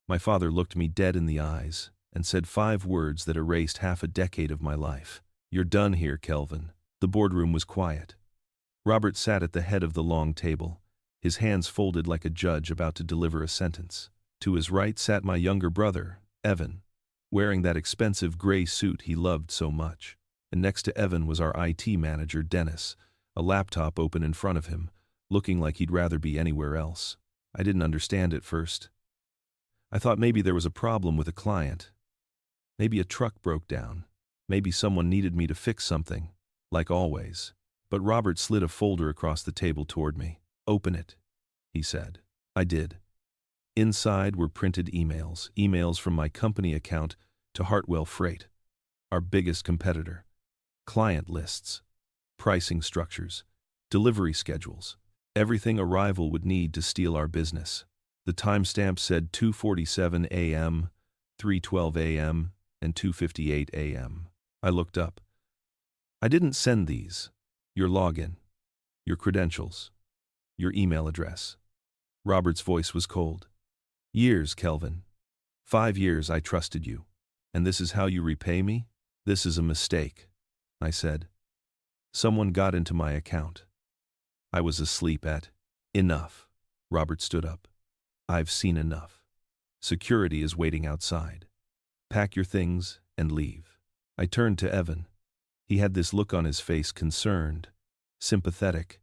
My father looked me dead in the eyes and said 5 words that erased half a decade of my life. "You're done here, Kelvin." The boardroom was quiet. Robert sat at the head of the long table, his hands folded like a judge about to deliver a sentence. To his right sat my younger brother, Evan, wearing that expensive gray suit he loved so much. And next to Evan was our IT manager, Dennis, a laptop open in front of him, looking like he'd rather be anywhere else. I didn't understand at first. I thought maybe there was a problem with a client. Maybe a truck broke down. Maybe someone needed me to fix something, like always. But Robert slid a folder across the table toward me. "Open it," he said. I did. Inside were printed emails from my company account to Hartwell Freight, our biggest competitor. Client lists, pricing structures, delivery schedules, everything a rival would need to steal our business. The timestamp said 2:47 a.m., 3:12 a.m., and 2:58 a.m. I looked up. "I didn't send these. Your login, your credentials, your email address." Robert's voice was cold. "Years, Kelvin. 5 years I trusted you. And this is how you repay me? This is a mistake," I said. "Someone got into my account. I was asleep at." "Enough." Robert stood up. "I've seen enough. Security is waiting outside. Pack your things and leave." I turned to Evan. He had this look on his face, concerned, sympathetic,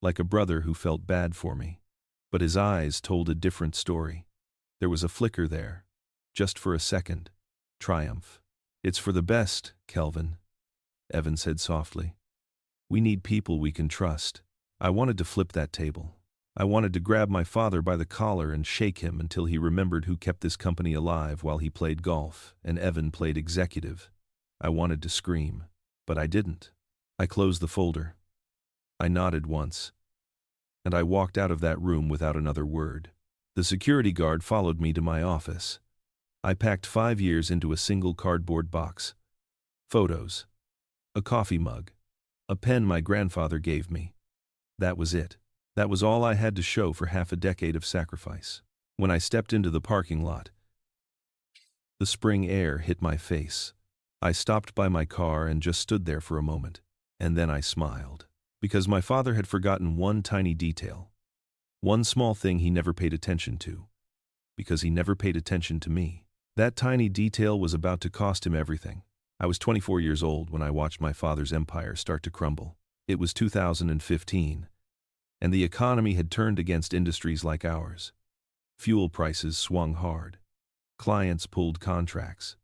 like a brother who felt bad for me. But his eyes told a different story. There was a flicker there, just for a second. Triumph. "It's for the best, Kelvin," Evan said softly. "We need people we can trust." I wanted to flip that table. I wanted to grab my father by the collar and shake him until he remembered who kept this company alive while he played golf and Evan played executive. I wanted to scream, but I didn't. I closed the folder. I nodded once, and I walked out of that room without another word. The security guard followed me to my office. I packed 5 years into a single cardboard box. Photos, a coffee mug, a pen my grandfather gave me. That was it. That was all I had to show for half a decade of sacrifice. When I stepped into the parking lot, the spring air hit my face. I stopped by my car and just stood there for a moment, and then I smiled. Because my father had forgotten one tiny detail. One small thing he never paid attention to. Because he never paid attention to me. That tiny detail was about to cost him everything. I was 24 years old when I watched my father's empire start to crumble. It was 2015, and the economy had turned against industries like ours. Fuel prices swung hard. Clients pulled contracts.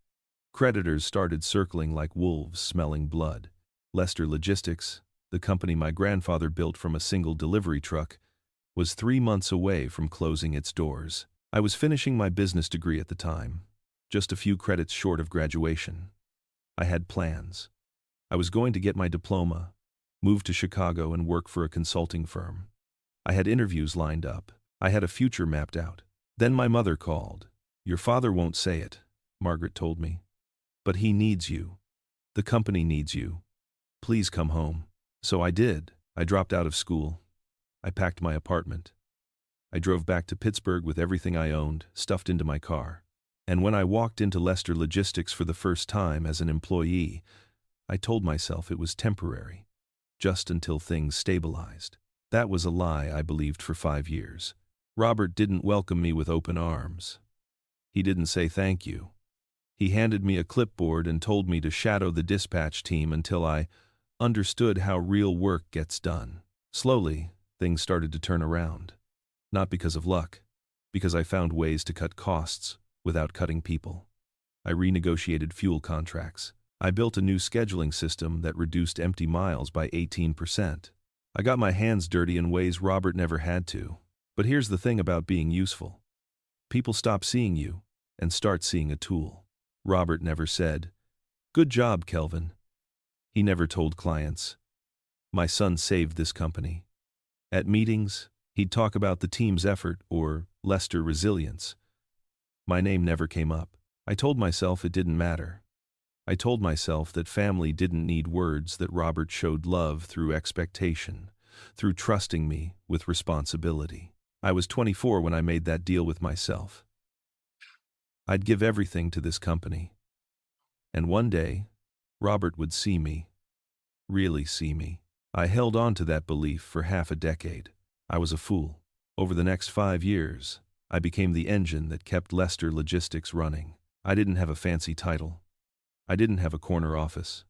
Creditors started circling like wolves smelling blood. Lester Logistics, the company my grandfather built from a single delivery truck, was 3 months away from closing its doors. I was finishing my business degree at the time, just a few credits short of graduation. I had plans. I was going to get my diploma, move to Chicago and work for a consulting firm. I had interviews lined up. I had a future mapped out. Then my mother called. "Your father won't say it," Margaret told me. "But he needs you. The company needs you. Please come home." So I did. I dropped out of school. I packed my apartment. I drove back to Pittsburgh with everything I owned, stuffed into my car. And when I walked into Lester Logistics for the first time as an employee, I told myself it was temporary, just until things stabilized. That was a lie I believed for 5 years. Robert didn't welcome me with open arms. He didn't say thank you. He handed me a clipboard and told me to shadow the dispatch team until I understood how real work gets done. Slowly, things started to turn around. Not because of luck, because I found ways to cut costs without cutting people. I renegotiated fuel contracts. I built a new scheduling system that reduced empty miles by 18%. I got my hands dirty in ways Robert never had to. But here's the thing about being useful. People stop seeing you and start seeing a tool. Robert never said, "Good job, Kelvin." He never told clients, "My son saved this company." At meetings, he'd talk about the team's effort or Lester resilience. My name never came up. I told myself it didn't matter. I told myself that family didn't need words, that Robert showed love through expectation, through trusting me with responsibility. I was 24 when I made that deal with myself. I'd give everything to this company. And one day, Robert would see me. Really see me. I held on to that belief for half a decade. I was a fool. Over the next 5 years, I became the engine that kept Lester Logistics running. I didn't have a fancy title. I didn't have a corner office.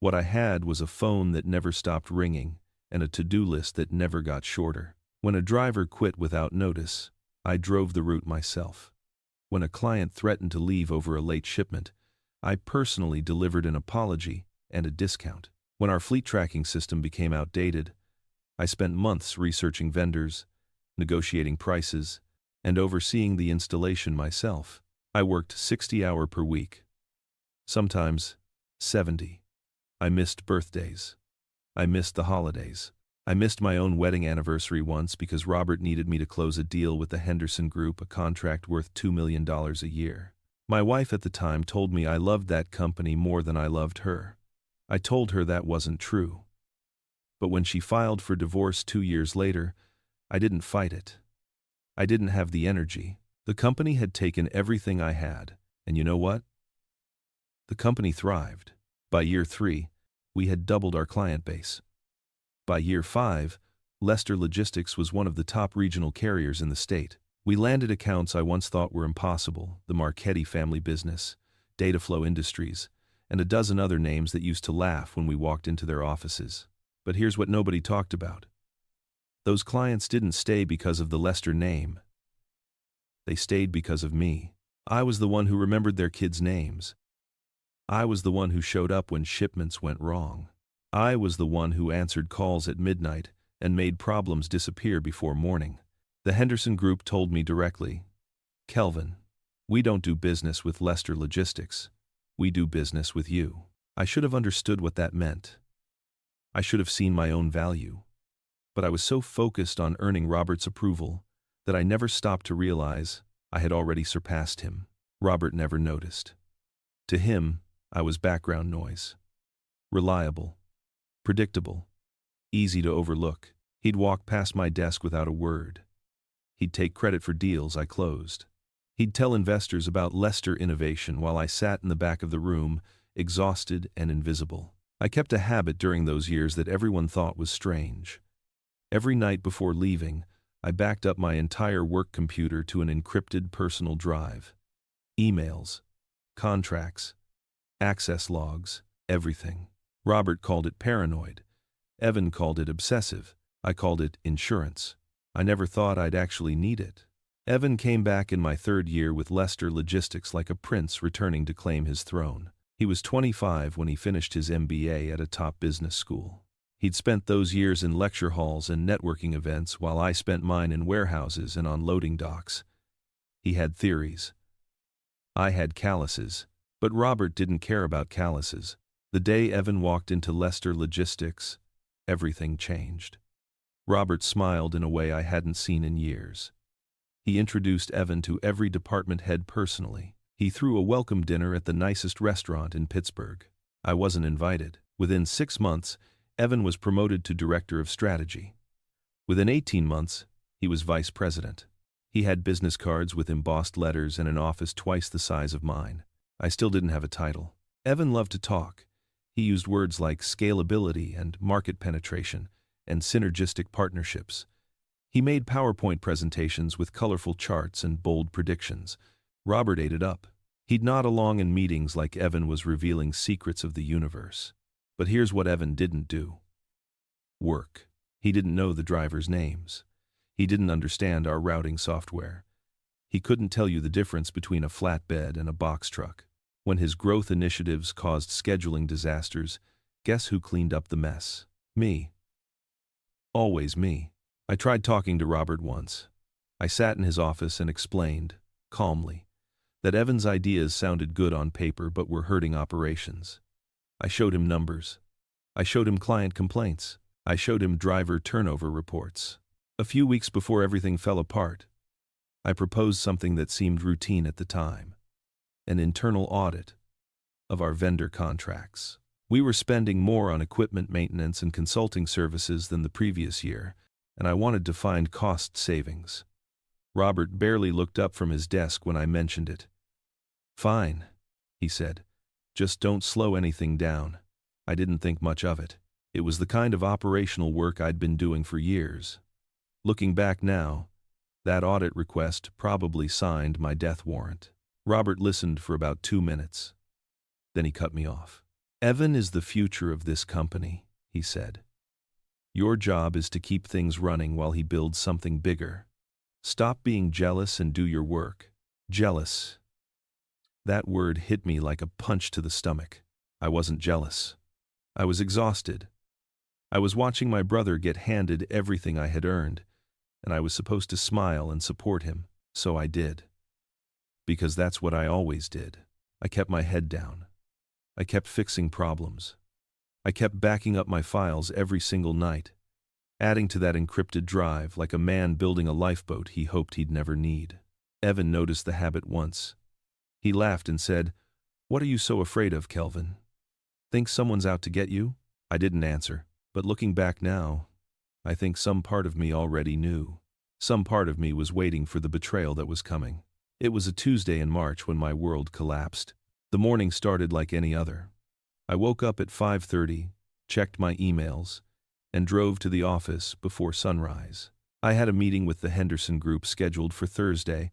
What I had was a phone that never stopped ringing and a to-do list that never got shorter. When a driver quit without notice, I drove the route myself. When a client threatened to leave over a late shipment, I personally delivered an apology and a discount. When our fleet tracking system became outdated, I spent months researching vendors, negotiating prices, and overseeing the installation myself. I worked 60 hours per week. Sometimes 70. I missed birthdays. I missed the holidays. I missed my own wedding anniversary once because Robert needed me to close a deal with the Henderson Group, a contract worth $2 million a year. My wife at the time told me I loved that company more than I loved her. I told her that wasn't true. But when she filed for divorce 2 years later, I didn't fight it. I didn't have the energy. The company had taken everything I had, and you know what? The company thrived. By year 3, we had doubled our client base. By year 5, Lester Logistics was one of the top regional carriers in the state. We landed accounts I once thought were impossible, the Marchetti family business, Dataflow Industries, and a dozen other names that used to laugh when we walked into their offices. But here's what nobody talked about. Those clients didn't stay because of the Lester name. They stayed because of me. I was the one who remembered their kids' names. I was the one who showed up when shipments went wrong. I was the one who answered calls at midnight and made problems disappear before morning. The Henderson Group told me directly, "Kelvin, we don't do business with Lester Logistics. We do business with you." I should have understood what that meant. I should have seen my own value. But I was so focused on earning Robert's approval that I never stopped to realize I had already surpassed him. Robert never noticed. To him, I was background noise. Reliable. Predictable. Easy to overlook. He'd walk past my desk without a word. He'd take credit for deals I closed. He'd tell investors about Lester innovation while I sat in the back of the room, exhausted and invisible. I kept a habit during those years that everyone thought was strange. Every night before leaving, I backed up my entire work computer to an encrypted personal drive. Emails, contracts, access logs, everything. Robert called it paranoid. Evan called it obsessive. I called it insurance. I never thought I'd actually need it. Evan came back in my 3rd year with Lester Logistics like a prince returning to claim his throne. He was 25 when he finished his MBA at a top business school. He'd spent those years in lecture halls and networking events while I spent mine in warehouses and on loading docks. He had theories. I had calluses. But Robert didn't care about calluses. The day Evan walked into Lester Logistics, everything changed. Robert smiled in a way I hadn't seen in years. He introduced Evan to every department head personally. He threw a welcome dinner at the nicest restaurant in Pittsburgh. I wasn't invited. Within 6 months, Evan was promoted to Director of Strategy. Within 18 months, he was Vice President. He had business cards with embossed letters and an office twice the size of mine. I still didn't have a title. Evan loved to talk. He used words like scalability and market penetration and synergistic partnerships. He made PowerPoint presentations with colorful charts and bold predictions. Robert ate it up. He'd nod along in meetings like Evan was revealing secrets of the universe. But here's what Evan didn't do. Work. He didn't know the drivers' names. He didn't understand our routing software. He couldn't tell you the difference between a flatbed and a box truck. When his growth initiatives caused scheduling disasters, guess who cleaned up the mess? Me. Always me. I tried talking to Robert once. I sat in his office and explained, calmly, that Evan's ideas sounded good on paper but were hurting operations. I showed him numbers. I showed him client complaints. I showed him driver turnover reports. A few weeks before everything fell apart, I proposed something that seemed routine at the time. An internal audit of our vendor contracts. We were spending more on equipment maintenance and consulting services than the previous year, and I wanted to find cost savings. Robert barely looked up from his desk when I mentioned it. "Fine," he said. "Just don't slow anything down." I didn't think much of it. It was the kind of operational work I'd been doing for years. Looking back now, that audit request probably signed my death warrant. Robert listened for about 2 minutes. Then he cut me off. "Evan is the future of this company," he said. "Your job is to keep things running while he builds something bigger. Stop being jealous and do your work." Jealous. That word hit me like a punch to the stomach. I wasn't jealous. I was exhausted. I was watching my brother get handed everything I had earned, and I was supposed to smile and support him, so I did. Because that's what I always did. I kept my head down. I kept fixing problems. I kept backing up my files every single night, adding to that encrypted drive like a man building a lifeboat he hoped he'd never need. Evan noticed the habit once. He laughed and said, "What are you so afraid of, Kelvin? Think someone's out to get you?" I didn't answer, but looking back now, I think some part of me already knew. Some part of me was waiting for the betrayal that was coming. It was a Tuesday in March when my world collapsed. The morning started like any other. I woke up at 5:30, checked my emails, and drove to the office before sunrise. I had a meeting with the Henderson Group scheduled for Thursday,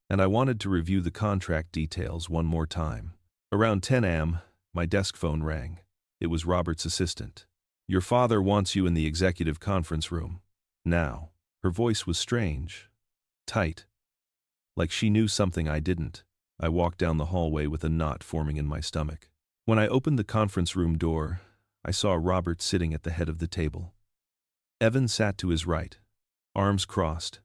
and I wanted to review the contract details one more time. Around 10 a.m., my desk phone rang. It was Robert's assistant. "Your father wants you in the executive conference room now." Her voice was strange, tight, like she knew something I didn't. I walked down the hallway with a knot forming in my stomach. When I opened the conference room door, I saw Robert sitting at the head of the table. Evan sat to his right, arms crossed,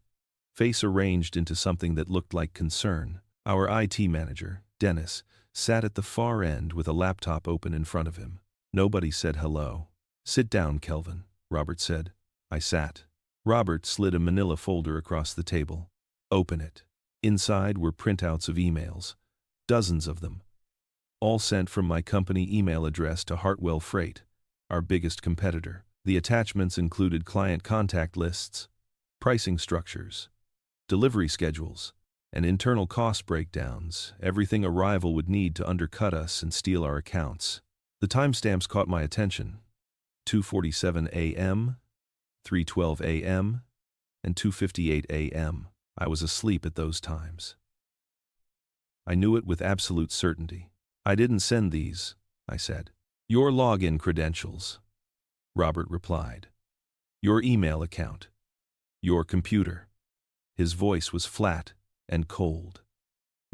face arranged into something that looked like concern. Our IT manager, Dennis, sat at the far end with a laptop open in front of him. Nobody said hello. "Sit down, Kelvin," Robert said. I sat. Robert slid a manila folder across the table. "Open it." Inside were printouts of emails, dozens of them, all sent from my company email address to Hartwell Freight, our biggest competitor. The attachments included client contact lists, pricing structures, delivery schedules, and internal cost breakdowns, everything a rival would need to undercut us and steal our accounts. The timestamps caught my attention: 2:47 a.m., 3:12 a.m., and 2:58 a.m. I was asleep at those times. I knew it with absolute certainty. "I didn't send these," I said. "Your login credentials," Robert replied. "Your email account. Your computer." His voice was flat and cold.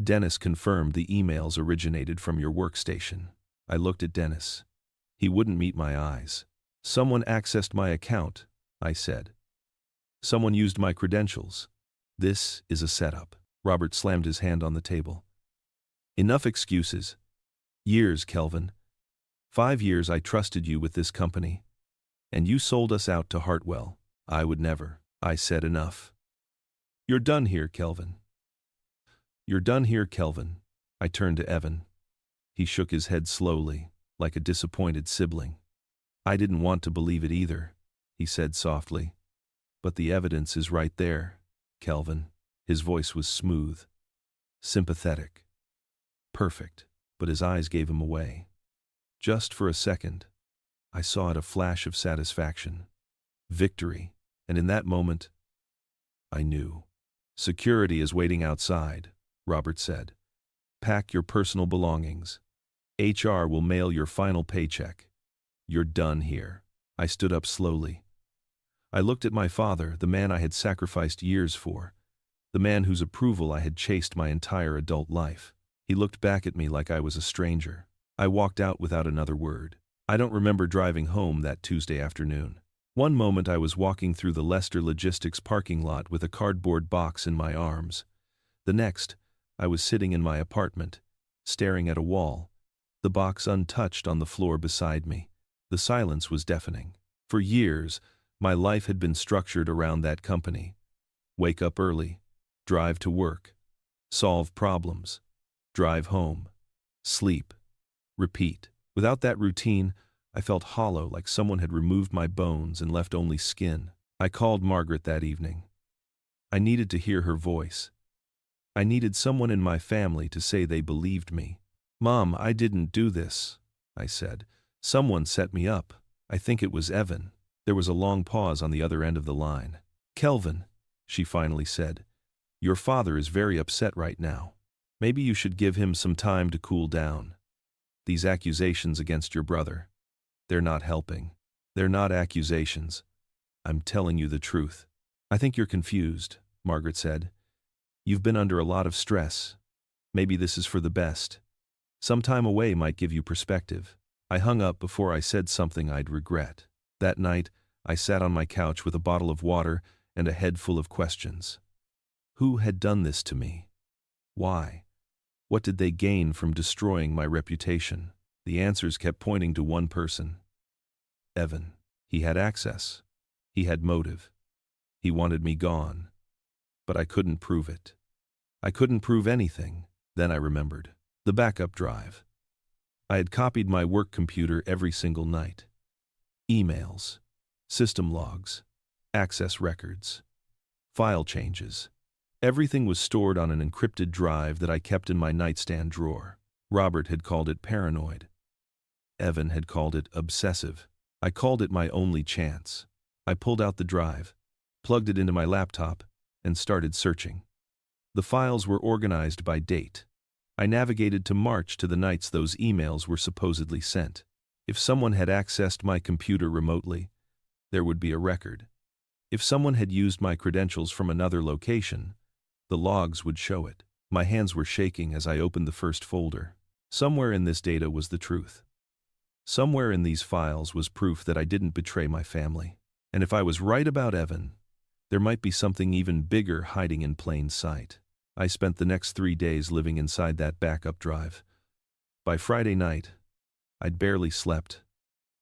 "Dennis confirmed the emails originated from your workstation." I looked at Dennis. He wouldn't meet my eyes. "Someone accessed my account," I said. "Someone used my credentials. This is a setup." Robert slammed his hand on the table. "Enough excuses. Years, Kelvin. 5 years I trusted you with this company, and you sold us out to Hartwell. I would never." I said enough. "You're done here, Kelvin." "You're done here, Kelvin." I turned to Evan. He shook his head slowly, like a disappointed sibling. "I didn't want to believe it either," he said softly. "But the evidence is right there, Kelvin." His voice was smooth, sympathetic, perfect, but his eyes gave him away. Just for a second, I saw it a flash of satisfaction, victory, and in that moment, I knew. "Security is waiting outside," Robert said. "Pack your personal belongings. HR will mail your final paycheck. You're done here." I stood up slowly. I looked at my father, the man I had sacrificed years for, the man whose approval I had chased my entire adult life. He looked back at me like I was a stranger. I walked out without another word. I don't remember driving home that Tuesday afternoon. One moment I was walking through the Lester Logistics parking lot with a cardboard box in my arms. The next, I was sitting in my apartment, staring at a wall, the box untouched on the floor beside me. The silence was deafening. For years, my life had been structured around that company. Wake up early, drive to work, solve problems, drive home, sleep, repeat. Without that routine, I felt hollow, like someone had removed my bones and left only skin. I called Margaret that evening. I needed to hear her voice. I needed someone in my family to say they believed me. "Mom, I didn't do this," I said. "Someone set me up. I think it was Evan." There was a long pause on the other end of the line. "Kelvin," she finally said, "your father is very upset right now. Maybe you should give him some time to cool down. These accusations against your brother, they're not helping. They're not accusations. I'm telling you the truth." "I think you're confused," Margaret said. "You've been under a lot of stress. Maybe this is for the best. Some time away might give you perspective." I hung up before I said something I'd regret. That night, I sat on my couch with a bottle of water and a head full of questions. Who had done this to me? Why? What did they gain from destroying my reputation? The answers kept pointing to one person. Evan. He had access. He had motive. He wanted me gone. But I couldn't prove it. I couldn't prove anything. Then I remembered. The backup drive. I had copied my work computer every single night. Emails, system logs, access records, file changes. Everything was stored on an encrypted drive that I kept in my nightstand drawer. Robert had called it paranoid. Evan had called it obsessive. I called it my only chance. I pulled out the drive, plugged it into my laptop, and started searching. The files were organized by date. I navigated to March to the nights those emails were supposedly sent. If someone had accessed my computer remotely, there would be a record. If someone had used my credentials from another location, the logs would show it. My hands were shaking as I opened the first folder. Somewhere in this data was the truth. Somewhere in these files was proof that I didn't betray my family. And if I was right about Evan, there might be something even bigger hiding in plain sight. I spent the next 3 days living inside that backup drive. By Friday night, I'd barely slept,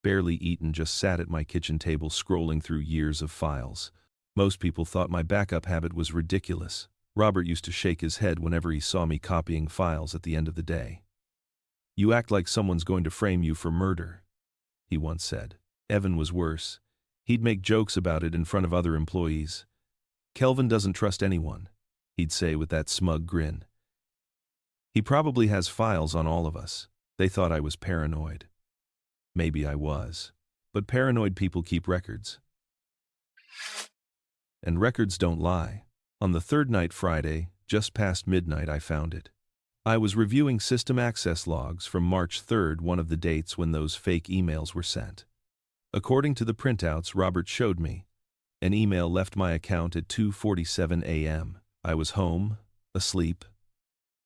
barely eaten, just sat at my kitchen table scrolling through years of files. Most people thought my backup habit was ridiculous. Robert used to shake his head whenever he saw me copying files at the end of the day. "You act like someone's going to frame you for murder," he once said. Evan was worse. He'd make jokes about it in front of other employees. "Kelvin doesn't trust anyone," he'd say with that smug grin. "He probably has files on all of us." They thought I was paranoid. Maybe I was. But paranoid people keep records. And records don't lie. On the third night, Friday, just past midnight, I found it. I was reviewing system access logs from March 3rd, one of the dates when those fake emails were sent. According to the printouts Robert showed me, an email left my account at 2:47 a.m. I was home, asleep.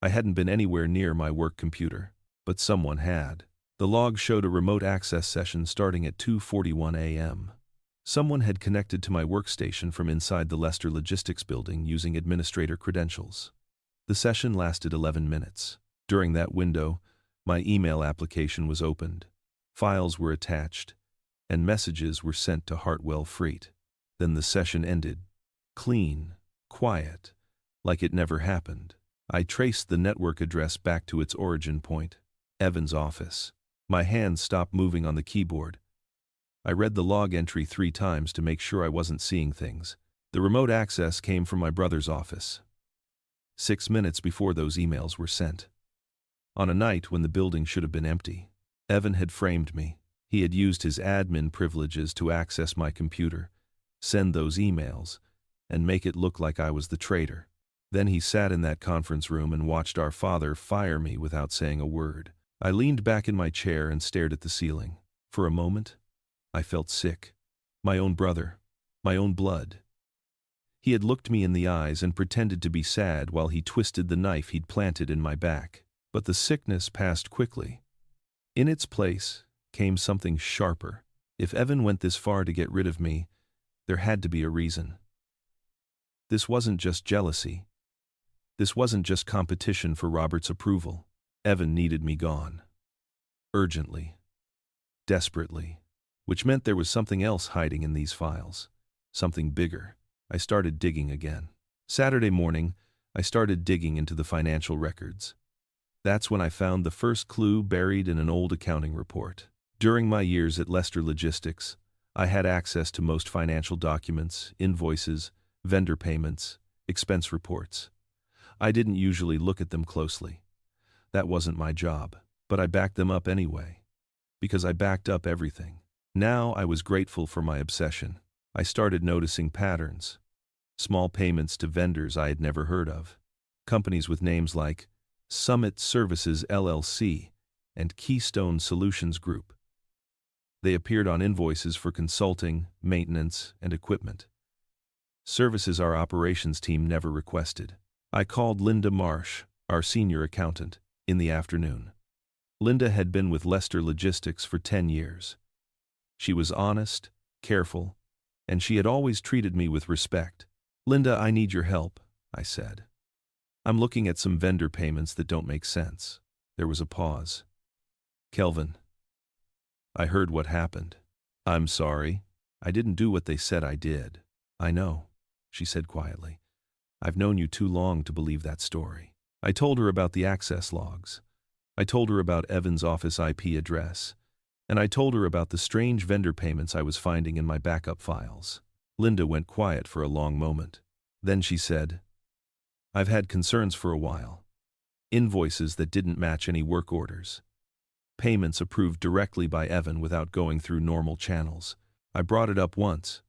I hadn't been anywhere near my work computer. But someone had. The log showed a remote access session starting at 2:41 a.m. Someone had connected to my workstation from inside the Leicester Logistics building using administrator credentials. The session lasted 11 minutes. During that window, my email application was opened. Files were attached, and messages were sent to Hartwell Freight. Then the session ended. Clean, quiet, like it never happened. I traced the network address back to its origin point. Evan's office. My hands stopped moving on the keyboard. I read the log entry 3 times to make sure I wasn't seeing things. The remote access came from my brother's office. 6 minutes before those emails were sent. On a night when the building should have been empty. Evan had framed me. He had used his admin privileges to access my computer, send those emails, and make it look like I was the traitor. Then he sat in that conference room and watched our father fire me without saying a word. I leaned back in my chair and stared at the ceiling. For a moment, I felt sick. My own brother, my own blood. He had looked me in the eyes and pretended to be sad while he twisted the knife he'd planted in my back. But the sickness passed quickly. In its place came something sharper. If Evan went this far to get rid of me, there had to be a reason. This wasn't just jealousy. This wasn't just competition for Robert's approval. Evan needed me gone. Urgently. Desperately. Which meant there was something else hiding in these files. Something bigger. I started digging again. Saturday morning, I started digging into the financial records. That's when I found the first clue buried in an old accounting report. During my years at Leicester Logistics, I had access to most financial documents, invoices, vendor payments, expense reports. I didn't usually look at them closely. That wasn't my job, but I backed them up anyway. Because I backed up everything. Now I was grateful for my obsession. I started noticing patterns. Small payments to vendors I had never heard of. Companies with names like Summit Services LLC and Keystone Solutions Group. They appeared on invoices for consulting, maintenance, and equipment. Services our operations team never requested. I called Linda Marsh, our senior accountant, in the afternoon. Linda had been with Lester Logistics for 10 years. She was honest, careful, and she had always treated me with respect. "Linda, I need your help," I said. "I'm looking at some vendor payments that don't make sense." There was a pause. "Kelvin, I heard what happened." "I'm sorry. I didn't do what they said I did." "I know," she said quietly. "I've known you too long to believe that story." I told her about the access logs. I told her about Evan's office IP address. And I told her about the strange vendor payments I was finding in my backup files. Linda went quiet for a long moment. Then she said, "I've had concerns for a while. Invoices that didn't match any work orders. Payments approved directly by Evan without going through normal channels. I brought it up once,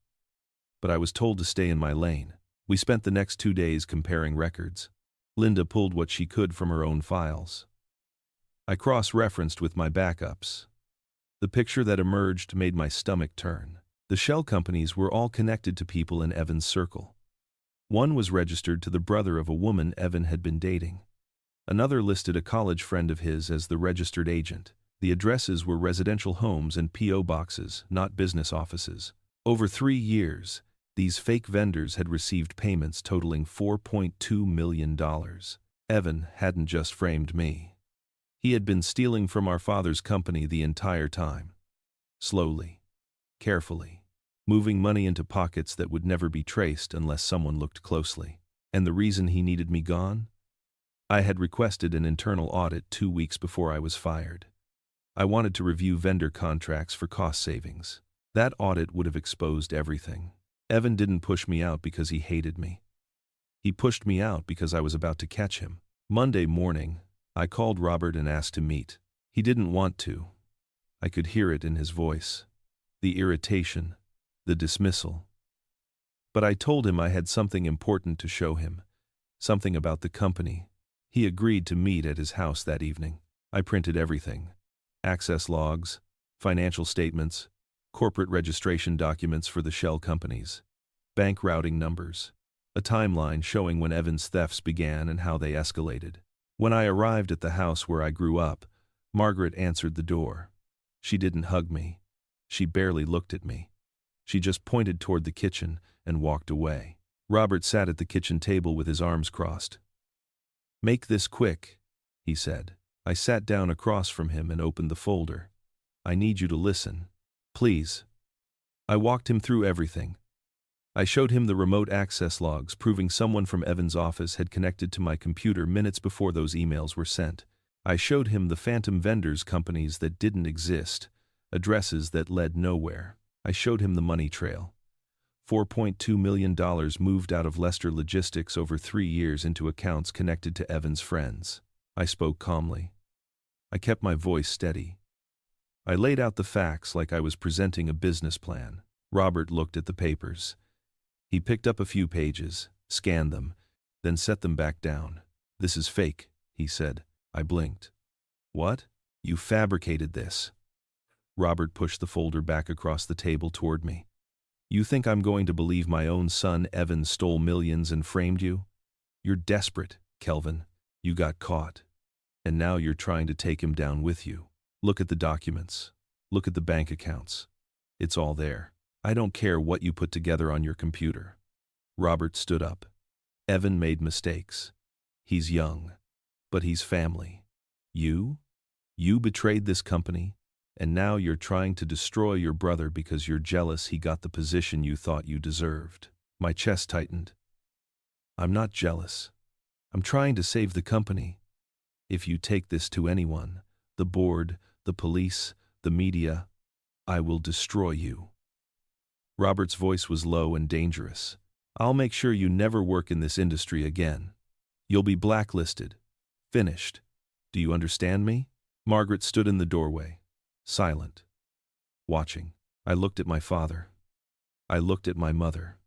but I was told to stay in my lane." We spent the next 2 days comparing records. Linda pulled what she could from her own files. I cross-referenced with my backups. The picture that emerged made my stomach turn. The shell companies were all connected to people in Evan's circle. One was registered to the brother of a woman Evan had been dating. Another listed a college friend of his as the registered agent. The addresses were residential homes and P.O. boxes, not business offices. Over 3 years, these fake vendors had received payments totaling $4.2 million. Evan hadn't just framed me. He had been stealing from our father's company the entire time. Slowly, carefully, moving money into pockets that would never be traced unless someone looked closely. And the reason he needed me gone? I had requested an internal audit 2 weeks before I was fired. I wanted to review vendor contracts for cost savings. That audit would have exposed everything. Evan didn't push me out because he hated me. He pushed me out because I was about to catch him. Monday morning, I called Robert and asked to meet. He didn't want to. I could hear it in his voice. The irritation, the dismissal. But I told him I had something important to show him. Something about the company. He agreed to meet at his house that evening. I printed everything. Access logs, financial statements, corporate registration documents for the shell companies, bank routing numbers, a timeline showing when Evan's thefts began and how they escalated. When I arrived at the house where I grew up, Margaret answered the door. She didn't hug me. She barely looked at me. She just pointed toward the kitchen and walked away. Robert sat at the kitchen table with his arms crossed. "Make this quick," he said. I sat down across from him and opened the folder. "I need you to listen. Please." I walked him through everything. I showed him the remote access logs proving someone from Evan's office had connected to my computer minutes before those emails were sent. I showed him the phantom vendors companies that didn't exist, addresses that led nowhere. I showed him the money trail. $4.2 million moved out of Lester Logistics over 3 years into accounts connected to Evan's friends. I spoke calmly. I kept my voice steady. I laid out the facts like I was presenting a business plan. Robert looked at the papers. He picked up a few pages, scanned them, then set them back down. "This is fake," he said. I blinked. "What? You fabricated this?" Robert pushed the folder back across the table toward me. "You think I'm going to believe my own son Evan stole millions and framed you? You're desperate, Kelvin. You got caught. And now you're trying to take him down with you. Look at the documents. Look at the bank accounts. It's all there. I don't care what you put together on your computer." Robert stood up. "Evan made mistakes. He's young, but he's family. You betrayed this company, and now you're trying to destroy your brother because you're jealous he got the position you thought you deserved." My chest tightened. "I'm not jealous. I'm trying to save the company. If you take this to anyone, the board, the police, the media, I will destroy you." Robert's voice was low and dangerous. I'll make sure you never work in this industry again. You'll be blacklisted. Finished. Do you understand me? Margaret stood in the doorway, silent, watching. I looked at my father. I looked at my mother.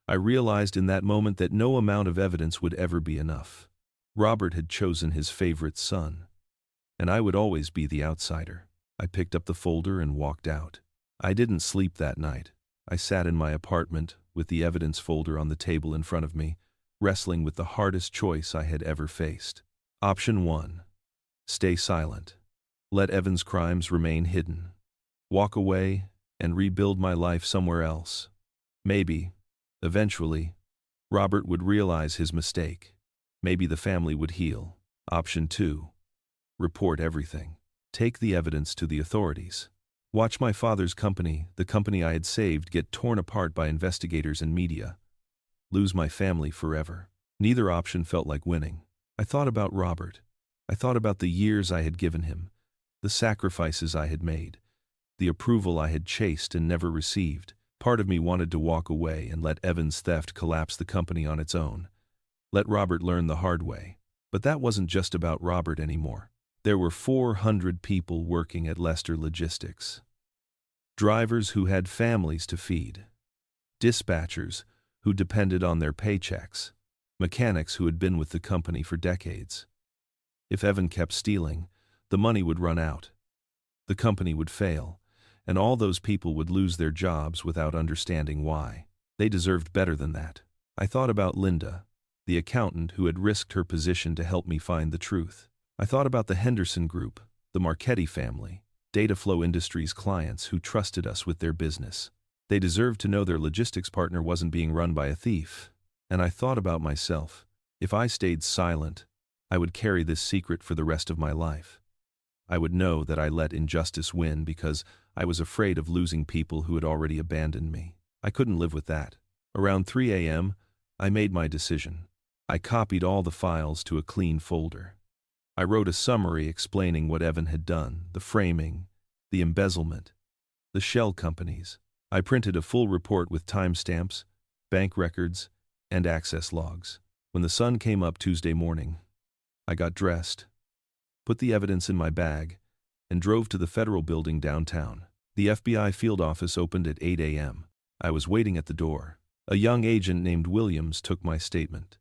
I realized in that moment that no amount of evidence would ever be enough. Robert had chosen his favorite son, and I would always be the outsider. I picked up the folder and walked out. I didn't sleep that night. I sat in my apartment with the evidence folder on the table in front of me, wrestling with the hardest choice I had ever faced. Option 1. Stay silent. Let Evan's crimes remain hidden. Walk away and rebuild my life somewhere else. Maybe, eventually, Robert would realize his mistake. Maybe the family would heal. Option 2. Report everything. Take the evidence to the authorities. Watch my father's company, the company I had saved, get torn apart by investigators and media. Lose my family forever. Neither option felt like winning. I thought about Robert. I thought about the years I had given him, the sacrifices I had made, the approval I had chased and never received. Part of me wanted to walk away and let Evan's theft collapse the company on its own. Let Robert learn the hard way. But that wasn't just about Robert anymore. There were 400 people working at Lester Logistics. Drivers who had families to feed. Dispatchers who depended on their paychecks. Mechanics who had been with the company for decades. If Evan kept stealing, the money would run out. The company would fail, and all those people would lose their jobs without understanding why. They deserved better than that. I thought about Linda, the accountant who had risked her position to help me find the truth. I thought about the Henderson Group, the Marchetti family, Dataflow Industries clients who trusted us with their business. They deserved to know their logistics partner wasn't being run by a thief. And I thought about myself. If I stayed silent, I would carry this secret for the rest of my life. I would know that I let injustice win because I was afraid of losing people who had already abandoned me. I couldn't live with that. Around 3 a.m., I made my decision. I copied all the files to a clean folder. I wrote a summary explaining what Evan had done, the framing, the embezzlement, the shell companies. I printed a full report with timestamps, bank records, and access logs. When the sun came up Tuesday morning, I got dressed, put the evidence in my bag, and drove to the federal building downtown. The FBI field office opened at 8 a.m. I was waiting at the door. A young agent named Williams took my statement.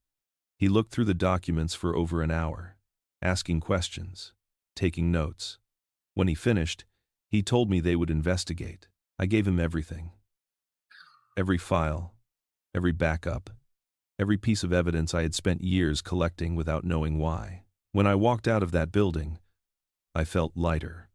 He looked through the documents for over an hour, asking questions, taking notes. When he finished, he told me they would investigate. I gave him everything. Every file, every backup, every piece of evidence I had spent years collecting without knowing why. When I walked out of that building, I felt lighter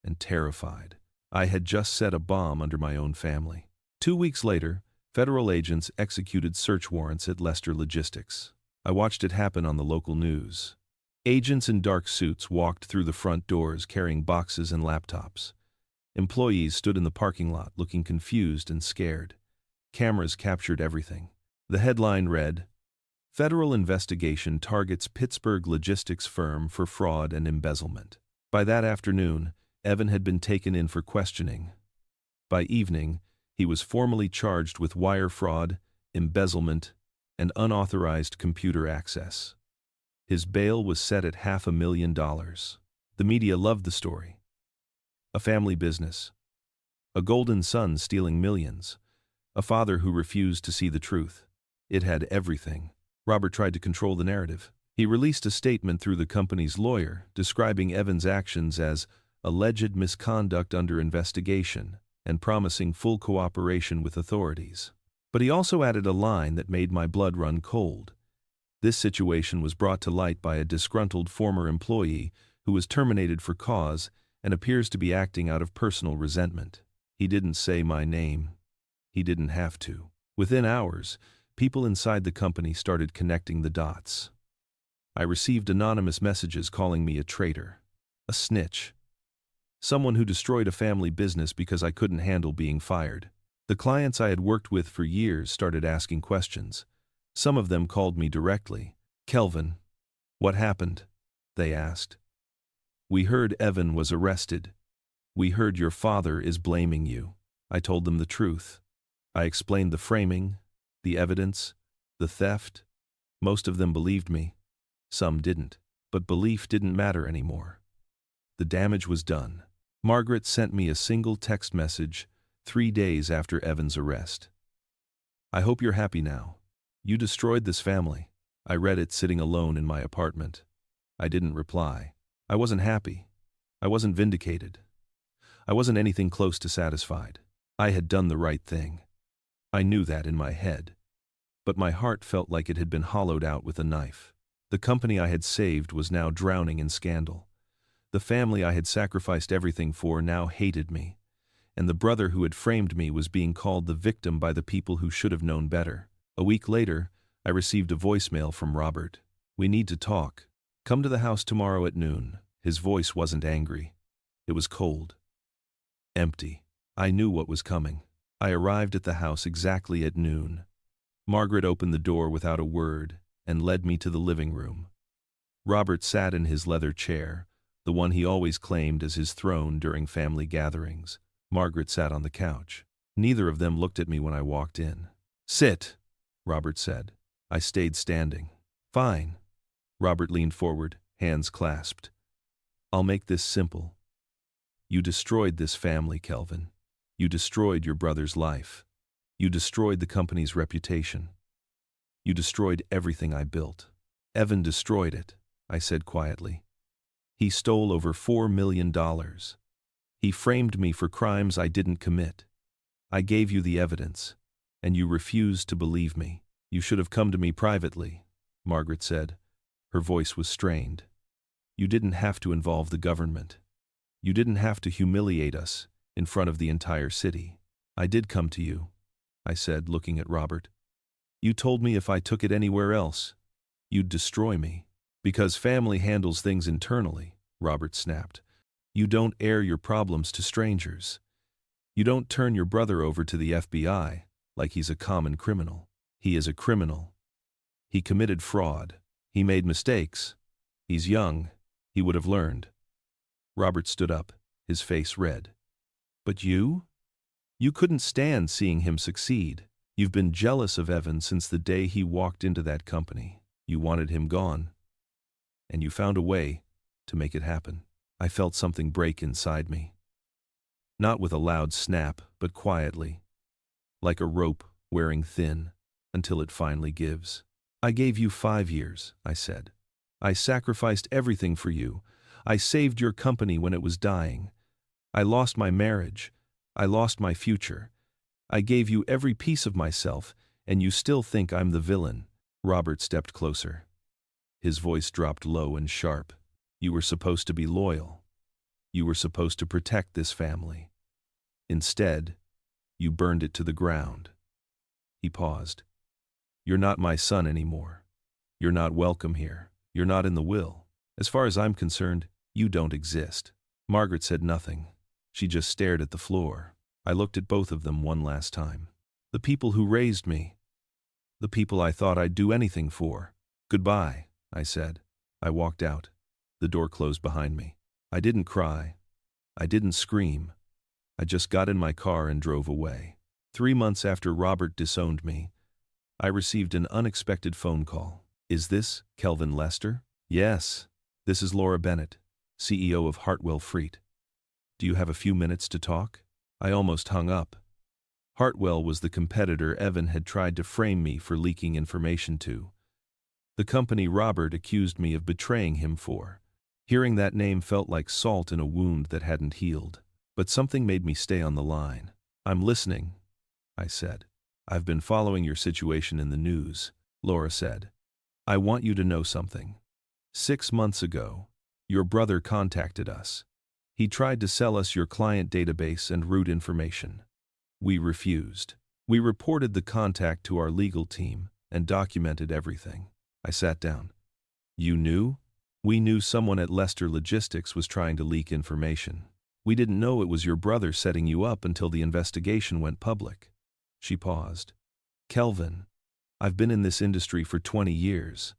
and terrified. I had just set a bomb under my own family. 2 weeks later, federal agents executed search warrants at Lester Logistics. I watched it happen on the local news. Agents in dark suits walked through the front doors carrying boxes and laptops. Employees stood in the parking lot looking confused and scared. Cameras captured everything. The headline read, "Federal investigation targets Pittsburgh logistics firm for fraud and embezzlement." By that afternoon, Evan had been taken in for questioning. By evening, he was formally charged with wire fraud, embezzlement, and unauthorized computer access. His bail was set at $500,000. The media loved the story. A family business. A golden son stealing millions. A father who refused to see the truth. It had everything. Robert tried to control the narrative. He released a statement through the company's lawyer describing Evan's actions as alleged misconduct under investigation and promising full cooperation with authorities. But he also added a line that made my blood run cold. This situation was brought to light by a disgruntled former employee who was terminated for cause and appears to be acting out of personal resentment. He didn't say my name. He didn't have to. Within hours, people inside the company started connecting the dots. I received anonymous messages calling me a traitor, a snitch, someone who destroyed a family business because I couldn't handle being fired. The clients I had worked with for years started asking questions. Some of them called me directly. "Kelvin, what happened?" they asked. "We heard Evan was arrested. We heard your father is blaming you." I told them the truth. I explained the framing, The evidence, the theft, most of them believed me. Some didn't. But belief didn't matter anymore. The damage was done. Margaret sent me a single text message 3 days after Evan's arrest. "I hope you're happy now. You destroyed this family." I read it sitting alone in my apartment. I didn't reply. I wasn't happy. I wasn't vindicated. I wasn't anything close to satisfied. I had done the right thing. I knew that in my head. But my heart felt like it had been hollowed out with a knife. The company I had saved was now drowning in scandal. The family I had sacrificed everything for now hated me. And the brother who had framed me was being called the victim by the people who should have known better. A week later, I received a voicemail from Robert. "We need to talk. Come to the house tomorrow at noon." His voice wasn't angry. It was cold. Empty. I knew what was coming. I arrived at the house exactly at noon. Margaret opened the door without a word and led me to the living room. Robert sat in his leather chair, the one he always claimed as his throne during family gatherings. Margaret sat on the couch. Neither of them looked at me when I walked in. "Sit," Robert said. I stayed standing. "Fine." Robert leaned forward, hands clasped. "I'll make this simple. You destroyed this family, Kelvin. You destroyed your brother's life. You destroyed the company's reputation. You destroyed everything I built." "Evan destroyed it," I said quietly. "He stole over $4 million. He framed me for crimes I didn't commit. I gave you the evidence, and you refused to believe me. You should have come to me privately," Margaret said. Her voice was strained. "You didn't have to involve the government. You didn't have to humiliate us in front of the entire city." "I did come to you," I said, looking at Robert. "You told me if I took it anywhere else, you'd destroy me." "Because family handles things internally," Robert snapped. "You don't air your problems to strangers. You don't turn your brother over to the FBI like he's a common criminal. He is a criminal. He committed fraud. He made mistakes. He's young. He would have learned." Robert stood up, his face red. "But you? You couldn't stand seeing him succeed. You've been jealous of Evan since the day he walked into that company. You wanted him gone. And you found a way to make it happen." I felt something break inside me. Not with a loud snap, but quietly. Like a rope wearing thin, until it finally gives. "I gave you 5 years," I said. "I sacrificed everything for you. I saved your company when it was dying. I lost my marriage. I lost my future. I gave you every piece of myself, and you still think I'm the villain." Robert stepped closer. His voice dropped low and sharp. "You were supposed to be loyal. You were supposed to protect this family. Instead, you burned it to the ground." He paused. "You're not my son anymore. You're not welcome here. You're not in the will. As far as I'm concerned, you don't exist." Margaret said nothing. She just stared at the floor. I looked at both of them one last time. "The people who raised me. The people I thought I'd do anything for. Goodbye," I said. I walked out. The door closed behind me. I didn't cry. I didn't scream. I just got in my car and drove away. 3 months after Robert disowned me, I received an unexpected phone call. "Is this Kelvin Lester?" "Yes. This is Laura Bennett, CEO of Hartwell Freet. Do you have a few minutes to talk?" I almost hung up. Hartwell was the competitor Evan had tried to frame me for leaking information to. The company Robert accused me of betraying him for. Hearing that name felt like salt in a wound that hadn't healed. But something made me stay on the line. "I'm listening," I said. "I've been following your situation in the news," Laura said. "I want you to know something. 6 months ago, your brother contacted us. He tried to sell us your client database and root information. We refused. We reported the contact to our legal team and documented everything." I sat down. "You knew?" "We knew someone at Lester Logistics was trying to leak information. We didn't know it was your brother setting you up until the investigation went public." She paused. "Kelvin, I've been in this industry for 20 years.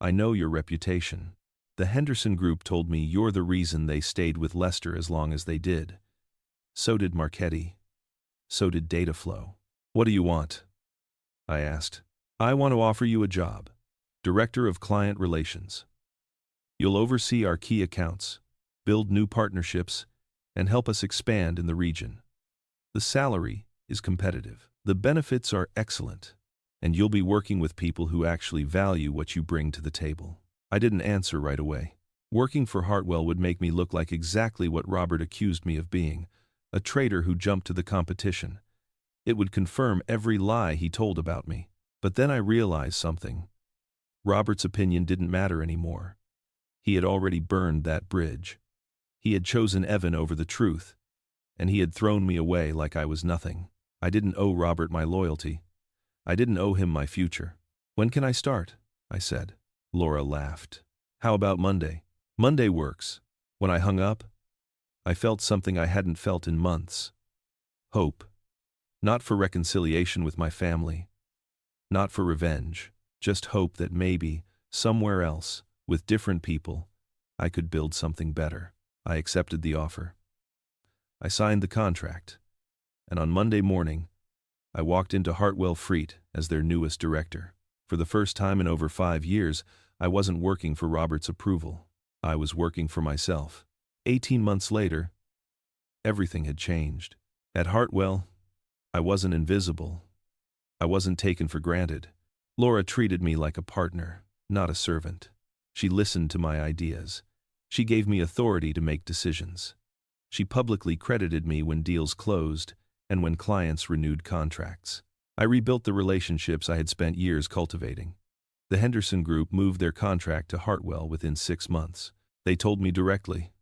I know your reputation. The Henderson Group told me you're the reason they stayed with Lester as long as they did. So did Marchetti. So did Dataflow. What do you want?" I asked. I want to offer you a job. Director of Client Relations. You'll oversee our key accounts, build new partnerships, and help us expand in the region. The salary is competitive. The benefits are excellent, and you'll be working with people who actually value what you bring to the table. I didn't answer right away. Working for Hartwell would make me look like exactly what Robert accused me of being, a traitor who jumped to the competition. It would confirm every lie he told about me. But then I realized something. Robert's opinion didn't matter anymore. He had already burned that bridge. He had chosen Evan over the truth, and he had thrown me away like I was nothing. I didn't owe Robert my loyalty. I didn't owe him my future. When can I start? I said. Laura laughed. How about Monday? Monday works. When I hung up, I felt something I hadn't felt in months. Hope. Not for reconciliation with my family. Not for revenge. Just hope that maybe, somewhere else, with different people, I could build something better. I accepted the offer. I signed the contract. And on Monday morning, I walked into Hartwell Freet as their newest director. For the first time in over 5 years, I wasn't working for Robert's approval. I was working for myself. 18 months later, everything had changed. At Hartwell, I wasn't invisible. I wasn't taken for granted. Laura treated me like a partner, not a servant. She listened to my ideas. She gave me authority to make decisions. She publicly credited me when deals closed and when clients renewed contracts. I rebuilt the relationships I had spent years cultivating. The Henderson Group moved their contract to Hartwell within 6 months. They told me directly,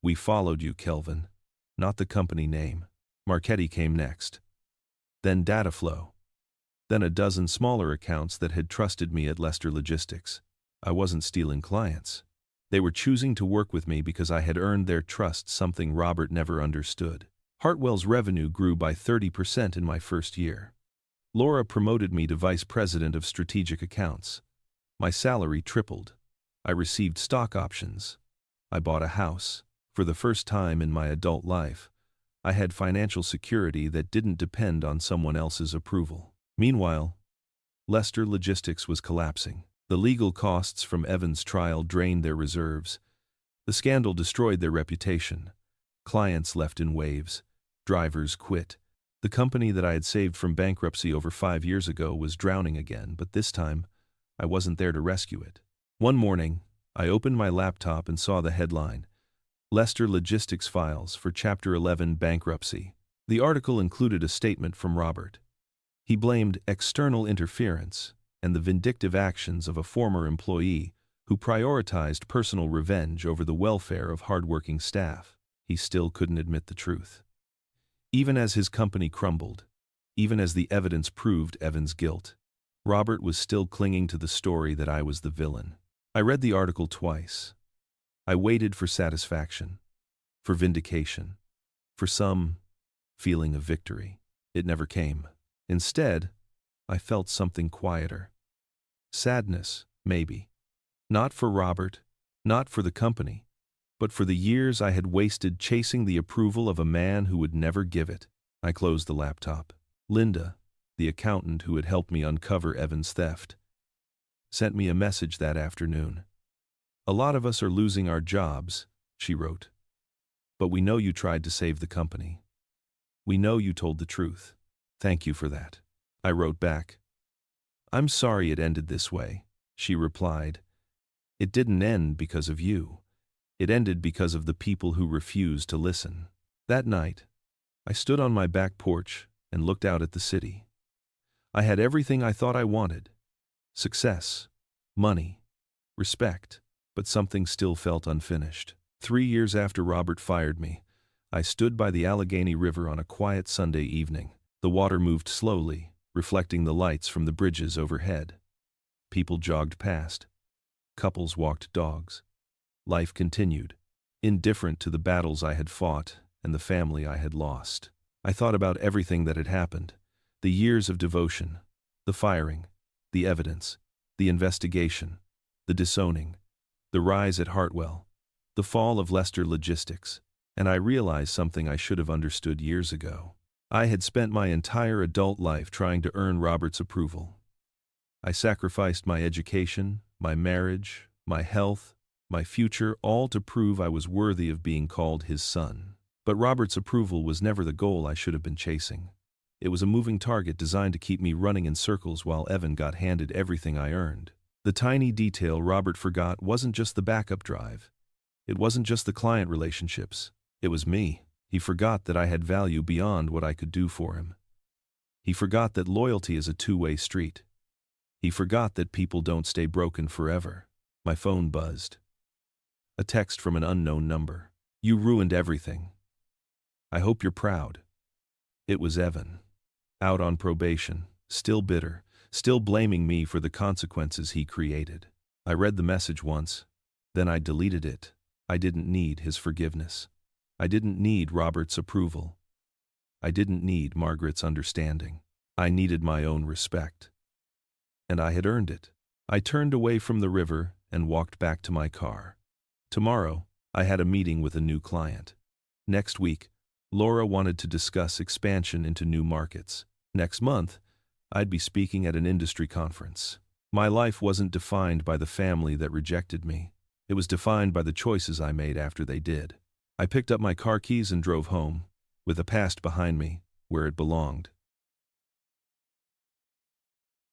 "We followed you, Kelvin," not the company name. Marchetti came next. Then Dataflow. Then a dozen smaller accounts that had trusted me at Lester Logistics. I wasn't stealing clients. They were choosing to work with me because I had earned their trust, something Robert never understood. Hartwell's revenue grew by 30% in my first year. Laura promoted me to Vice President of Strategic Accounts. My salary tripled. I received stock options. I bought a house. For the first time in my adult life, I had financial security that didn't depend on someone else's approval. Meanwhile, Lester Logistics was collapsing. The legal costs from Evan's trial drained their reserves. The scandal destroyed their reputation. Clients left in waves. Drivers quit. The company that I had saved from bankruptcy over 5 years ago was drowning again, but this time, I wasn't there to rescue it. One morning, I opened my laptop and saw the headline, "Lester Logistics Files for Chapter 11 Bankruptcy." The article included a statement from Robert. He blamed external interference and the vindictive actions of a former employee who prioritized personal revenge over the welfare of hardworking staff. He still couldn't admit the truth. Even as his company crumbled, even as the evidence proved Evan's guilt, Robert was still clinging to the story that I was the villain. I read the article twice. I waited for satisfaction, for vindication, for some feeling of victory. It never came. Instead, I felt something quieter. Sadness, maybe. Not for Robert, not for the company, but for the years I had wasted chasing the approval of a man who would never give it. I closed the laptop. Linda, the accountant who had helped me uncover Evan's theft, sent me a message that afternoon. "A lot of us are losing our jobs," she wrote. "But we know you tried to save the company. We know you told the truth. Thank you for that." I wrote back. "I'm sorry it ended this way," she replied. "It didn't end because of you. It ended because of the people who refused to listen." That night, I stood on my back porch and looked out at the city. I had everything I thought I wanted. Success, money, respect, but something still felt unfinished. 3 years after Robert fired me, I stood by the Allegheny River on a quiet Sunday evening. The water moved slowly, reflecting the lights from the bridges overhead. People jogged past. Couples walked dogs. Life continued, indifferent to the battles I had fought and the family I had lost. I thought about everything that had happened, the years of devotion, the firing, the evidence, the investigation, the disowning, the rise at Hartwell, the fall of Lester Logistics, and I realized something I should have understood years ago. I had spent my entire adult life trying to earn Robert's approval. I sacrificed my education, my marriage, my health, my future, all to prove I was worthy of being called his son. But Robert's approval was never the goal I should have been chasing. It was a moving target designed to keep me running in circles while Evan got handed everything I earned. The tiny detail Robert forgot wasn't just the backup drive. It wasn't just the client relationships. It was me. He forgot that I had value beyond what I could do for him. He forgot that loyalty is a two-way street. He forgot that people don't stay broken forever. My phone buzzed. A text from an unknown number. "You ruined everything. I hope you're proud." It was Evan. Out on probation, still bitter, still blaming me for the consequences he created. I read the message once, then I deleted it. I didn't need his forgiveness. I didn't need Robert's approval. I didn't need Margaret's understanding. I needed my own respect. And I had earned it. I turned away from the river and walked back to my car. Tomorrow, I had a meeting with a new client. Next week, Laura wanted to discuss expansion into new markets. Next month, I'd be speaking at an industry conference. My life wasn't defined by the family that rejected me. It was defined by the choices I made after they did. I picked up my car keys and drove home, with the past behind me, where it belonged.